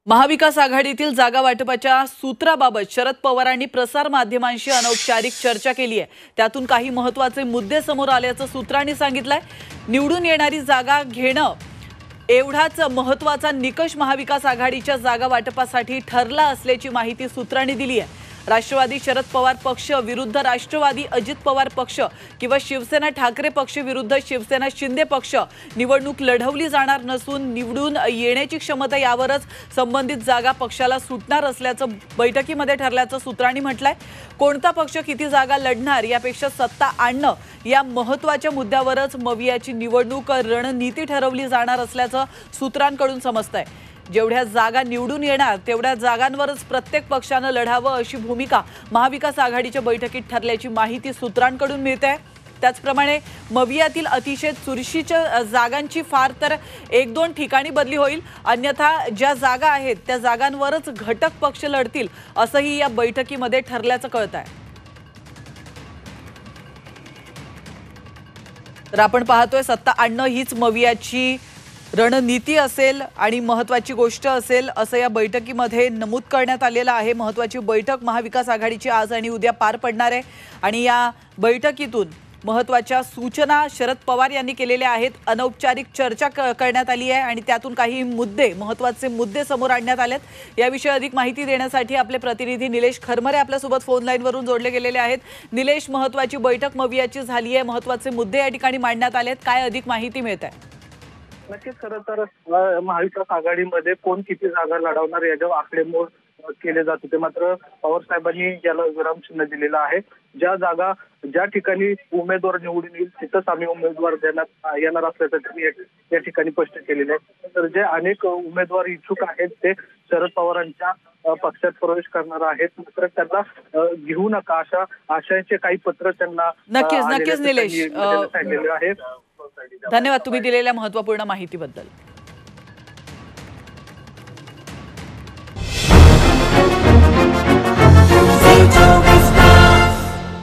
महाविकास आघाडीतील जागा वाटपाच्या सूत्राबाबत शरद पवारांनी प्रसार माध्यमांशी अनौपचारिक चर्चा केली आहे। त्यातून काही महत्त्वाचे मुद्दे समोर आल्याचं सूत्रांनी सांगितलंय। निवडून येणारी जागा घेणं एवढाच महत्त्वाचा निकष महाविकास आघाडीच्या जागा वाटपासाठी ठरला असल्याची माहिती सूत्रांनी दिली आहे। राष्ट्रवादी शरद पवार पक्ष विरुद्ध राष्ट्रवादी अजित पवार पक्ष किंवा शिवसेना ठाकरे पक्ष विरुद्ध शिवसेना शिंदे पक्ष निवडणूक लढवली जाणार नसून निवडून येण्याची क्षमता यावरच संबंधित जागा पक्षाला सुटणार असल्याचं बैठकीमध्ये ठरल्याचं सूत्रांनी म्हटलंय। कोणता पक्ष किती जागा लढणार यापेक्षा सत्ता आणणं या महत्त्वाच्या मुद्द्यावरच मवियाची निवडणूक रणनीती ठरवली जाणार असल्याचं सूत्रांकडून समजतंय। जेवढ्या जागा निवडून येणार तेवढ्या जागांवरच प्रत्येक पक्षानं लढावं अशी भूमिका महाविकास आघाडीच्या बैठकीत ठरल्याची माहिती सूत्रांकडून मिळते। त्याचप्रमाणे मवियातील अतिशय चुरशीच्या जागांची फार तर 1-2 ठिकाणी बदली होईल, अन्यथा ज्या जागा आहेत त्या जागांवरच घटक पक्ष लढतील असंही या बैठकीमध्ये ठरल्याचं कळतंय। तर आपण पाहतोय सत्ता आणणं हीच मवियाची रणनीती असेल आणि महत्त्वाची गोष्ट असेल असं या बैठकीमध्ये नमूद करण्यात आलेलं आहे। महत्त्वाची बैठक महाविकास आघाडीची आज आणि उद्या पार पडणार आहे आणि या बैठकीतून महत्त्वाच्या सूचना शरद पवार यांनी केलेल्या आहेत। अनौपचारिक चर्चा करण्यात आली आहे आणि त्यातून काही महत्त्वाचे मुद्दे समोर आणण्यात आलेत। याविषयी अधिक माहिती देण्यासाठी आपले प्रतिनिधी निलेश खरमरे आपल्यासोबत फोन लाईनवरून जोडले गेलेले आहेत। निलेश, महत्त्वाची बैठक मवियाची झाली आहे, महत्त्वाचे मुद्दे या ठिकाणी मांडण्यात आलेत, काय अधिक माहिती मिळते? नक्कीच खरं तर महाविकास आघाडीमध्ये कोण किती जागा लढवणार याच्यावर आकडेमोड केले जात होते। मात्र पवार साहेबांनी याला विरामचिन्ह दिलेलं आहे। ज्या जागा ज्या ठिकाणी उमेदवार निवडून येईल तिथंच आम्ही उमेदवार देण्यात येणार असल्याचं त्यांनी या ठिकाणी स्पष्ट केलेलं आहे। तर जे अनेक उमेदवार इच्छुक आहेत ते शरद पवारांच्या पक्षात प्रवेश करणार आहेत, मात्र त्यांना घेऊ नका अशा आशयाचे काही पत्र त्यांना नक्कीच निलेश आहे। धन्यवाद तुम्ही दिलेल्या महत्त्वपूर्ण माहितीबद्दल।